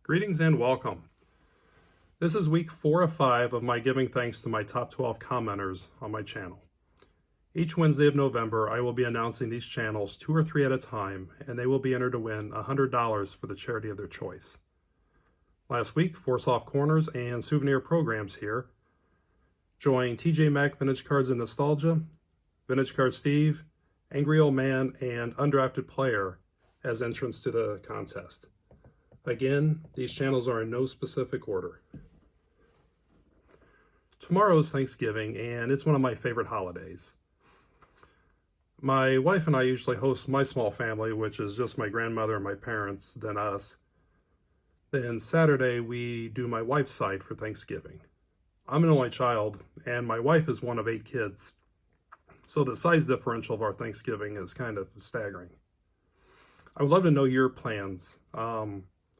Greetings and welcome. This is week 4 of 5 of my giving thanks to my top 12 commenters on my channel. Each Wednesday of November, I will be announcing these channels 2 or 3 at a time, and they will be entered to win $100 for the charity of their choice. Last week, 4 soft corners and souvenir programs here. Join TJ Mack Vintage Cards and Nostalgia, Vintage Card Steve, Angry Old Man, and Undrafted Player as entrants to the contest. Again, these channels are in no specific order. Tomorrow is Thanksgiving, and it's one of my favorite holidays. My wife and I usually host my small family, which is just my grandmother and my parents, then us. Then Saturday, we do my wife's side for Thanksgiving. I'm an only child, and my wife is one of 8 kids, so the size differential of our Thanksgiving is kind of staggering. I would love to know your plans.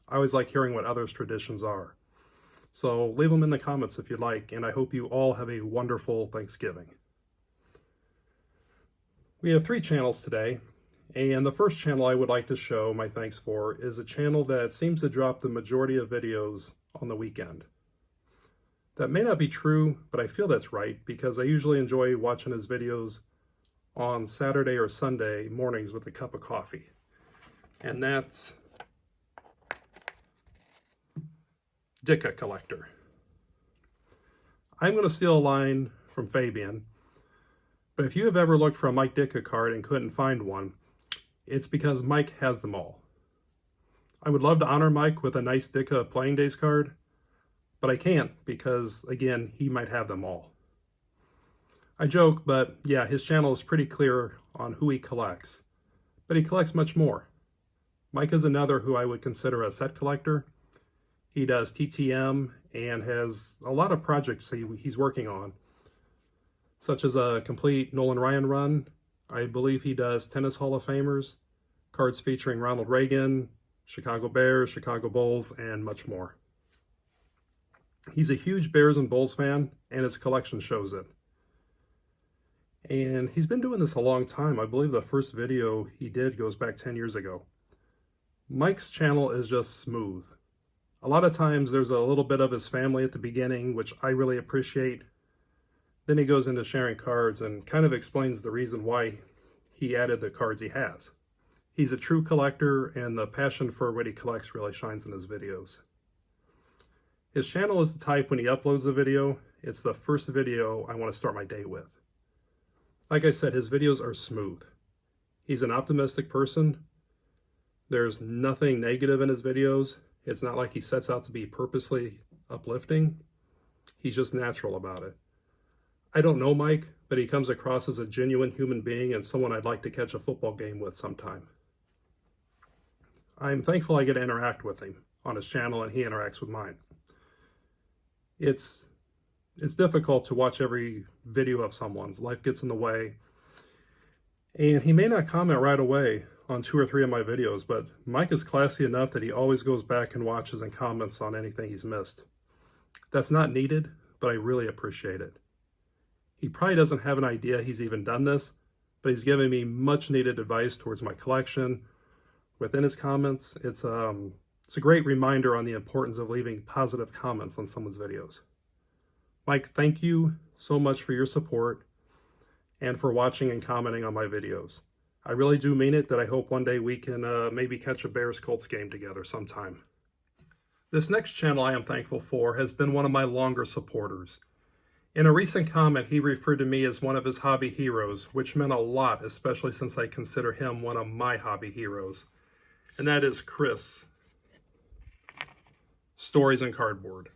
I always like hearing what others' traditions are. So leave them in the comments if you'd like, and I hope you all have a wonderful Thanksgiving. We have 3 channels today, and the first channel I would like to show my thanks for is a channel that seems to drop the majority of videos on the weekend. That may not be true, but I feel that's right because I usually enjoy watching his videos on Saturday or Sunday mornings with a cup of coffee. And that's Ditka Collector. I'm going to steal a line from Fabian, but if you have ever looked for a Mike Ditka card and couldn't find one, it's because Mike has them all. I would love to honor Mike with a nice Ditka Playing Days card, but I can't because, again, he might have them all. I joke, but yeah, his channel is pretty clear on who he collects, but he collects much more. Mike is another who I would consider a set collector. He does TTM and has a lot of projects he's working on, such as a complete Nolan Ryan run. I believe he does Tennis Hall of Famers, cards featuring Ronald Reagan, Chicago Bears, Chicago Bulls, and much more. He's a huge Bears and Bulls fan, and his collection shows it. And he's been doing this a long time. I believe the first video he did goes back 10 years ago. Mike's channel is just smooth. A lot of times there's a little bit of his family at the beginning, which I really appreciate. Then he goes into sharing cards and kind of explains the reason why he added the cards he has. He's a true collector, and the passion for what he collects really shines in his videos. His channel is the type when he uploads a video, it's the first video I want to start my day with. Like I said, his videos are smooth. He's an optimistic person. There's nothing negative in his videos. It's not like he sets out to be purposely uplifting. He's just natural about it. I don't know Mike, but he comes across as a genuine human being and someone I'd like to catch a football game with sometime. I'm thankful I get to interact with him on his channel and he interacts with mine. It's difficult to watch every video of someone's. Life gets in the way. And he may not comment right away on 2 or 3 of my videos, but Mike is classy enough that he always goes back and watches and comments on anything he's missed. That's not needed, but I really appreciate it. He probably doesn't have an idea he's even done this, but he's given me much needed advice towards my collection. Within his comments, it's a great reminder on the importance of leaving positive comments on someone's videos. Mike, thank you so much for your support and for watching and commenting on my videos. I really do mean it that I hope one day we can maybe catch a Bears-Colts game together sometime. This next channel I am thankful for has been one of my longer supporters. In a recent comment, he referred to me as one of his hobby heroes, which meant a lot, especially since I consider him one of my hobby heroes. And that is Chris. Stories in Cardboard.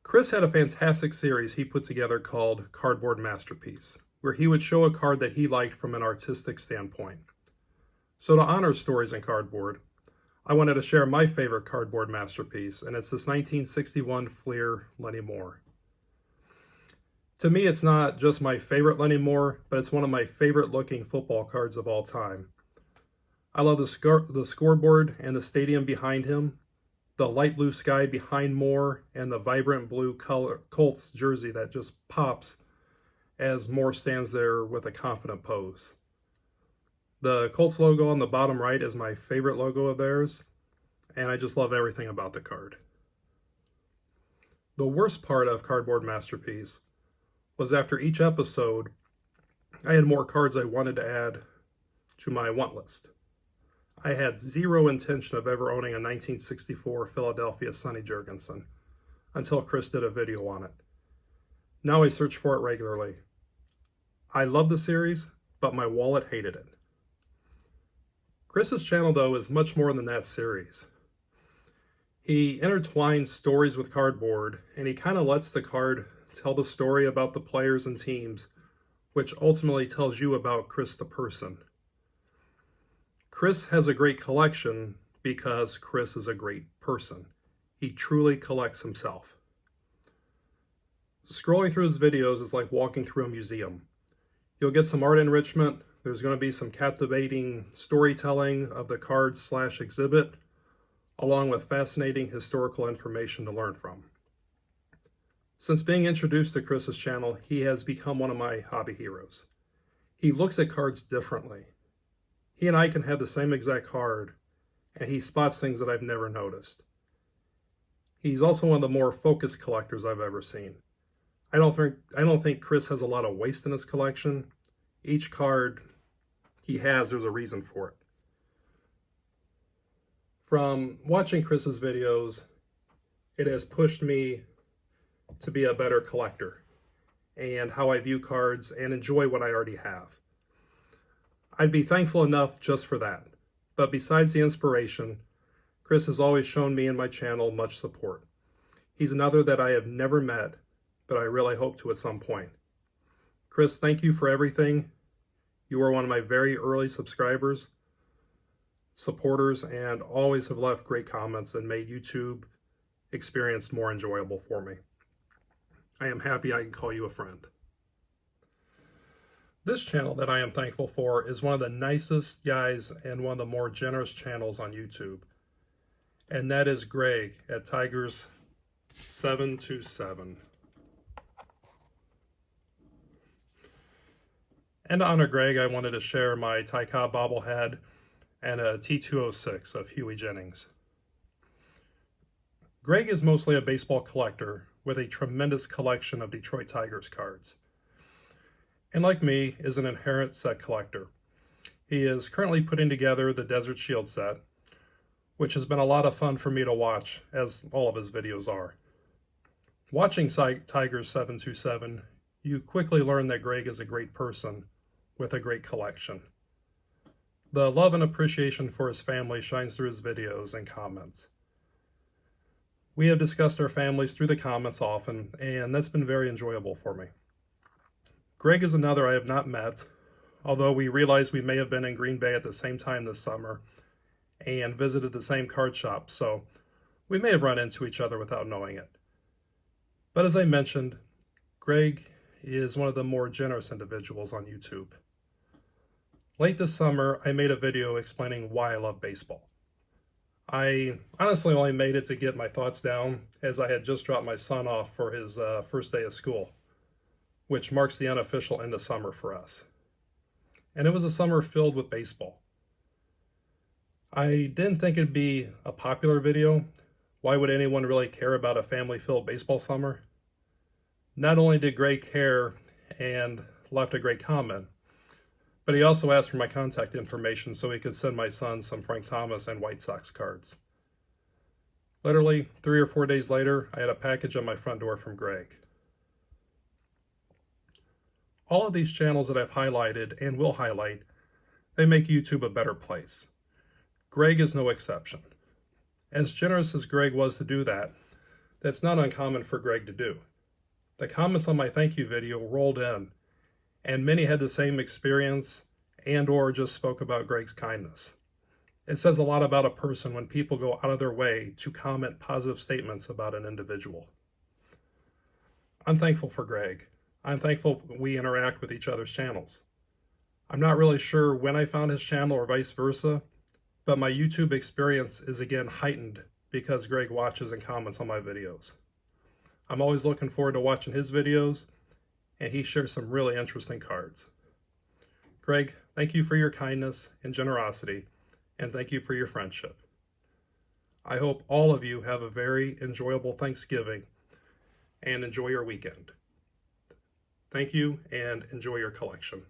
Chris had a fantastic series he put together called Cardboard Masterpiece, where he would show a card that he liked from an artistic standpoint. So to honor Stories in Cardboard, I wanted to share my favorite cardboard masterpiece, and it's this 1961 Fleer Lenny Moore. To me, it's not just my favorite Lenny Moore, but it's one of my favorite looking football cards of all time. I love the scoreboard and the stadium behind him, the light blue sky behind Moore, and the vibrant blue color Colts jersey that just pops as Moore stands there with a confident pose. The Colts logo on the bottom right is my favorite logo of theirs. and I just love everything about the card. The worst part of Cardboard Masterpiece was after each episode, I had more cards I wanted to add to my want list. I had zero intention of ever owning a 1964 Philadelphia Sonny Jurgensen until Chris did a video on it. Now I search for it regularly. I love the series, but my wallet hated it. Chris's channel, though, is much more than that series. He intertwines stories with cardboard, and he kind of lets the card tell the story about the players and teams, which ultimately tells you about Chris the person. Chris has a great collection because Chris is a great person. He truly collects himself. Scrolling through his videos is like walking through a museum. You'll get some art enrichment. There's going to be some captivating storytelling of the card/exhibit, along with fascinating historical information to learn from. Since being introduced to Chris's channel, he has become one of my hobby heroes. He looks at cards differently. He and I can have the same exact card, and he spots things that I've never noticed. He's also one of the more focused collectors I've ever seen. I don't think Chris has a lot of waste in his collection. Each card he has, there's a reason for it. From watching Chris's videos, it has pushed me to be a better collector and how I view cards and enjoy what I already have. I'd be thankful enough just for that. But besides the inspiration, Chris has always shown me and my channel much support. He's another that I have never met, but I really hope to at some point. Chris, thank you for everything. You were one of my very early subscribers, supporters, and always have left great comments and made YouTube experience more enjoyable for me. I am happy I can call you a friend. This channel that I am thankful for is one of the nicest guys and one of the more generous channels on YouTube. And that is Greg at Tigers727. And to honor Greg, I wanted to share my Ty Cobb bobblehead and a T206 of Huey Jennings. Greg is mostly a baseball collector with a tremendous collection of Detroit Tigers cards. And like me, is an inherent set collector. He is currently putting together the Desert Shield set, which has been a lot of fun for me to watch, as all of his videos are. Watching Tigers727, you quickly learn that Greg is a great person with a great collection. The love and appreciation for his family shines through his videos and comments. We have discussed our families through the comments often, and that's been very enjoyable for me. Greg is another I have not met, although we realize we may have been in Green Bay at the same time this summer and visited the same card shop, so we may have run into each other without knowing it. But as I mentioned, Greg is one of the more generous individuals on YouTube. Late this summer, I made a video explaining why I love baseball. I honestly only made it to get my thoughts down, as I had just dropped my son off for his first day of school, which marks the unofficial end of summer for us. And it was a summer filled with baseball. I didn't think it'd be a popular video. Why would anyone really care about a family-filled baseball summer? Not only did Greg care and left a great comment, but he also asked for my contact information so he could send my son some Frank Thomas and White Sox cards. Literally 3 or 4 days later, I had a package on my front door from Greg. All of these channels that I've highlighted and will highlight, they make YouTube a better place. Greg is no exception. As generous as Greg was to do that, that's not uncommon for Greg to do. The comments on my thank you video rolled in, and many had the same experience and or just spoke about Greg's kindness. It says a lot about a person when people go out of their way to comment positive statements about an individual. I'm thankful for Greg. I'm thankful we interact with each other's channels. I'm not really sure when I found his channel or vice versa, but my YouTube experience is again heightened because Greg watches and comments on my videos. I'm always looking forward to watching his videos, and he shares some really interesting cards. Greg, thank you for your kindness and generosity, and thank you for your friendship. I hope all of you have a very enjoyable Thanksgiving and enjoy your weekend. Thank you and enjoy your collection.